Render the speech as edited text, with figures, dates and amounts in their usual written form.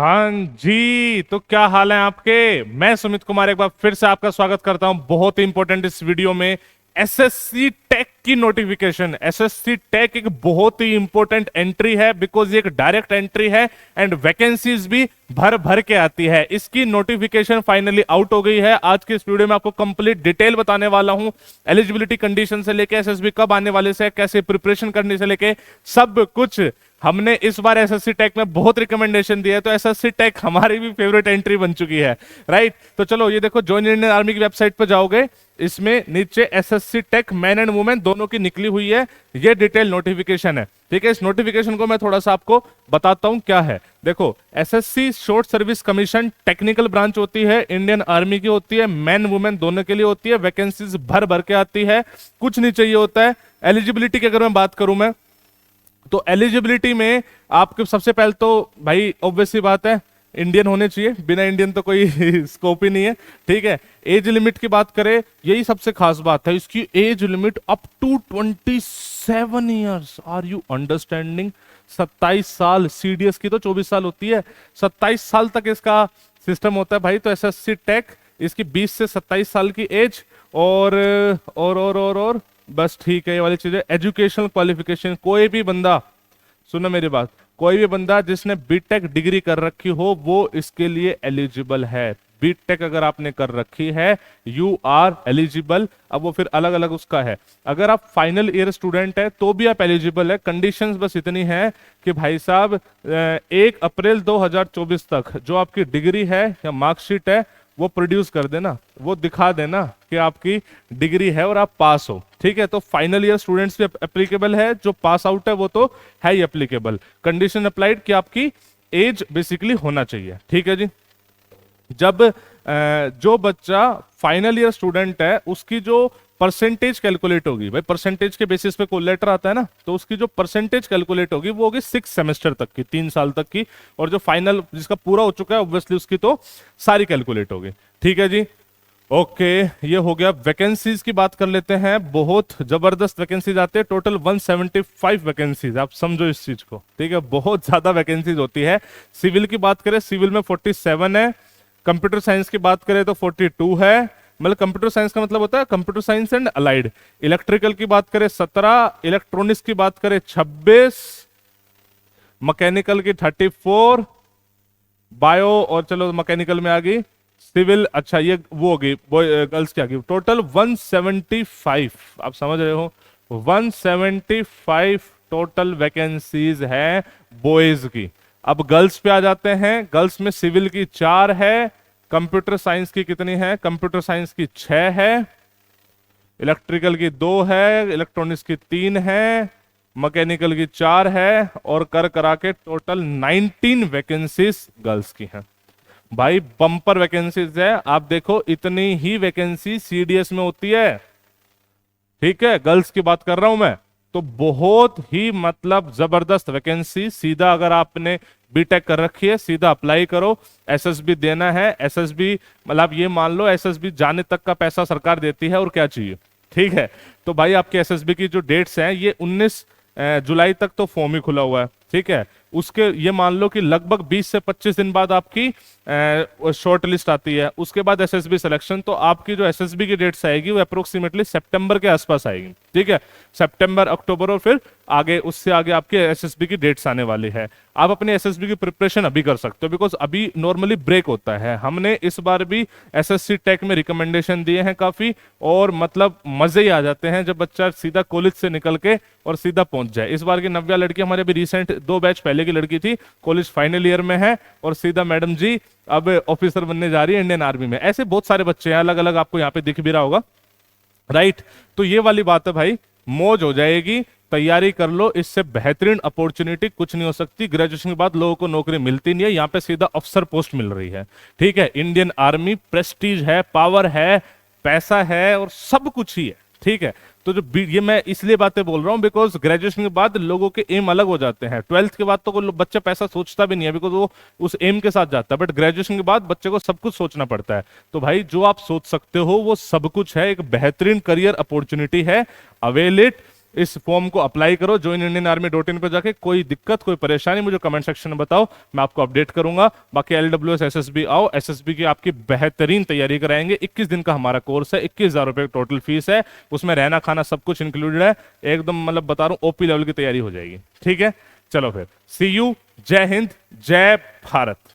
हाँ जी, तो क्या हाल है आपके। मैं सुमित कुमार एक बार फिर से आपका स्वागत करता हूं बहुत ही इंपॉर्टेंट इस वीडियो में। एसएससी टेक की नोटिफिकेशन। एसएससी टेक एक बहुत ही इंपॉर्टेंट एंट्री है बिकॉज ये एक डायरेक्ट एंट्री है एंड वैकेंसीज भी भर भर के आती है। इसकी नोटिफिकेशन फाइनली आउट हो गई है। आज के इस वीडियो में आपको कंप्लीट डिटेल बताने वाला हूं। एलिजिबिलिटी कंडीशन से लेके एसएसबी कब आने वाले से कैसे प्रिपरेशन करने से लेके सब कुछ हमने इस बार एसएससी टेक में बहुत रिकमेंडेशन दिया है, तो एसएससी टेक हमारी भी फेवरेट एंट्री बन चुकी है। राइट, तो चलो ये देखो, जॉइन इंडियन आर्मी की वेबसाइट पर जाओगे, इसमें नीचे SSC tech man and women दोनों की निकली हुई है। ये डिटेल नोटिफिकेशन है। ठीक है, इस नोटिफिकेशन को मैं थोड़ा सा आपको बताता हूं क्या है। देखो, SSC short service commission technical branch होती है, इंडियन आर्मी की होती है, मैन वुमेन दोनों के लिए होती है। वैकेंसीज भर भर के आती है, कुछ नहीं चाहिए होता है। एलिजिबिलिटी की अगर मैं बात करूं मैं, तो एलिजिबिलिटी में आपके सबसे पहले तो भाई ऑब्वियस सी बात है, इंडियन होने चाहिए। बिना इंडियन तो कोई स्कोप ही नहीं है। ठीक है, एज लिमिट की बात करें, यही सबसे खास बात है, इसकी age limit up to 27 years. Are you understanding? 27 साल। सीडीएस की तो 24 साल होती है, 27 साल तक इसका सिस्टम होता है भाई। तो एसएससी टेक, इसकी 20 से 27 साल की एज और बस ठीक है, ये वाली चीजें। एजुकेशनल क्वालिफिकेशन, कोई भी बंदा, सुनो मेरी बात, कोई भी बंदा जिसने बीटेक डिग्री कर रखी हो वो इसके लिए एलिजिबल है। बीटेक अगर आपने कर रखी है, यू आर एलिजिबल। अब वो फिर अलग अलग उसका है। अगर आप फाइनल ईयर स्टूडेंट है तो भी आप एलिजिबल है। कंडीशंस बस इतनी है कि भाई साहब 1 अप्रैल 2024 तक जो आपकी डिग्री है या मार्कशीट है वो प्रोड्यूस कर देना, वो दिखा देना कि आपकी डिग्री है और आप पास हो। ठीक है, तो फाइनल ईयर स्टूडेंट्स भी एप्लीकेबल है, जो पास आउट है वो तो है ही एप्लीकेबल। कंडीशन अप्लाइड कि आपकी एज बेसिकली होना चाहिए। ठीक है जी। जब जो बच्चा फाइनल ईयर स्टूडेंट है उसकी जो परसेंटेज कैलकुलेट होगी, भाई परसेंटेज के बेसिस पे कोई लेटर आता है ना, तो उसकी जो परसेंटेज कैलकुलेट होगी वो होगी 6 सेमेस्टर तक की, 3 साल तक की। और जो फाइनल जिसका पूरा हो चुका है ऑब्वियसली उसकी तो सारी कैलकुलेट होगी। ठीक है जी, ओके। ये हो गया। वैकेंसीज की बात कर लेते हैं। बहुत जबरदस्त वैकेंसीज आते हैं, टोटल 175 वैकेंसीज, आप समझो इस चीज को। ठीक है, बहुत ज्यादा वैकेंसीज होती है। सिविल की बात करें, सिविल में 47 है। कंप्यूटर साइंस की बात करें तो 42 है। मतलब कंप्यूटर साइंस का मतलब होता है computer science and allied. Electrical की बात करें 17, इलेक्ट्रॉनिक्स की बात करें 26, मैकेनिकल की 34, बायो और चलो मैकेनिकल में आ गई, सिविल, अच्छा ये वो होगी गर्ल्स की आ गई। टोटल 175, आप समझ रहे हो, 175 टोटल वैकेंसीज है बॉयज की। अब गर्ल्स पे आ जाते हैं। गर्ल्स में सिविल की 4 है, कंप्यूटर साइंस की कितनी है, कंप्यूटर साइंस की 6 है, इलेक्ट्रिकल की 2 है, इलेक्ट्रॉनिक्स की 3 है, मैकेनिकल की 4 है, और कर करा के टोटल 19 वैकेंसीज गर्ल्स की हैं। भाई बम्पर वैकेंसीज है। आप देखो, इतनी ही वैकेंसी सीडीएस में होती है। ठीक है, गर्ल्स की बात कर रहा हूं मैं, तो बहुत ही मतलब जबरदस्त वैकेंसी। सीधा अगर आपने बीटेक कर रखी है सीधा अप्लाई करो। एसएसबी देना है, एसएसबी मतलब ये मान लो एसएसबी जाने तक का पैसा सरकार देती है, और क्या चाहिए। ठीक है, तो भाई आपके एसएसबी की जो डेट्स हैं ये 19 जुलाई तक तो फॉर्म ही खुला हुआ है। ठीक है, उसके ये मान लो कि लगभग 20 से 25 दिन बाद आपकी शॉर्ट लिस्ट आती है, उसके बाद एसएसबी सिलेक्शन। तो आपकी जो एसएसबी की डेट्स आएगी वो अप्रोक्सीमेटली सितंबर के आसपास आएगी। ठीक है, सितंबर, अक्टूबर और फिर आगे, उससे आगे आपके एसएसबी की डेट्स आने वाली है। आप अपनी एसएसबी की प्रिपरेशन अभी कर सकते हो बिकॉज अभी नॉर्मली ब्रेक होता है। हमने इस बार भी एसएससी टेक में रिकमेंडेशन दिए हैं काफी, और मतलब मजे ही आ जाते हैं जब बच्चा सीधा कॉलेज से निकल के और सीधा पहुंच जाए। इस बार की नव्या लड़की हमारे अभी रिसेंट 2 बैच पहले की लड़की थी, कॉलेज फाइनल ईयर में है, और सीधा मैडम जी अब ऑफिसर बनने जा रही है इंडियन आर्मी में। ऐसे बहुत सारे बच्चे हैं, अलग अलग आपको यहाँ पे दिख भी रहा होगा। राइट, तो ये वाली बात है भाई, मौज हो जाएगी, तैयारी कर लो। इससे बेहतरीन अपॉर्चुनिटी कुछ नहीं हो सकती। ग्रेजुएशन के बाद लोगों को नौकरी मिलती नहीं है, यहाँ पे सीधा अफसर पोस्ट मिल रही है। ठीक है, इंडियन आर्मी, प्रेस्टीज है, पावर है, पैसा है, और सब कुछ ही है। ठीक है, तो जो ये मैं इसलिए बातें बोल रहा हूं बिकॉज ग्रेजुएशन के बाद लोगों के एम अलग हो जाते हैं। 12th के बाद तो कोई बच्चा पैसा सोचता भी नहीं है बिकॉज वो उस एम के साथ जाता है, बट ग्रेजुएशन के बाद बच्चे को सब कुछ सोचना पड़ता है। तो भाई जो आप सोच सकते हो वो सब कुछ है, एक बेहतरीन करियर अपॉर्चुनिटी है, अवेल इट। इस फॉर्म को अप्लाई करो ज्वाइन इंडियन आर्मी .in पे जाके। कोई दिक्कत कोई परेशानी मुझे कमेंट सेक्शन में बताओ, मैं आपको अपडेट करूंगा। बाकी LWS SSB आओ, SSB की आपकी बेहतरीन तैयारी कराएंगे। 21 दिन का हमारा कोर्स है, 21,000 रुपए टोटल फीस है, उसमें रहना खाना सब कुछ इंक्लूडेड है। एकदम मतलब बता रहा हूं OP लेवल की तैयारी हो जाएगी। ठीक है, चलो फिर सी यू। जय हिंद, जय भारत।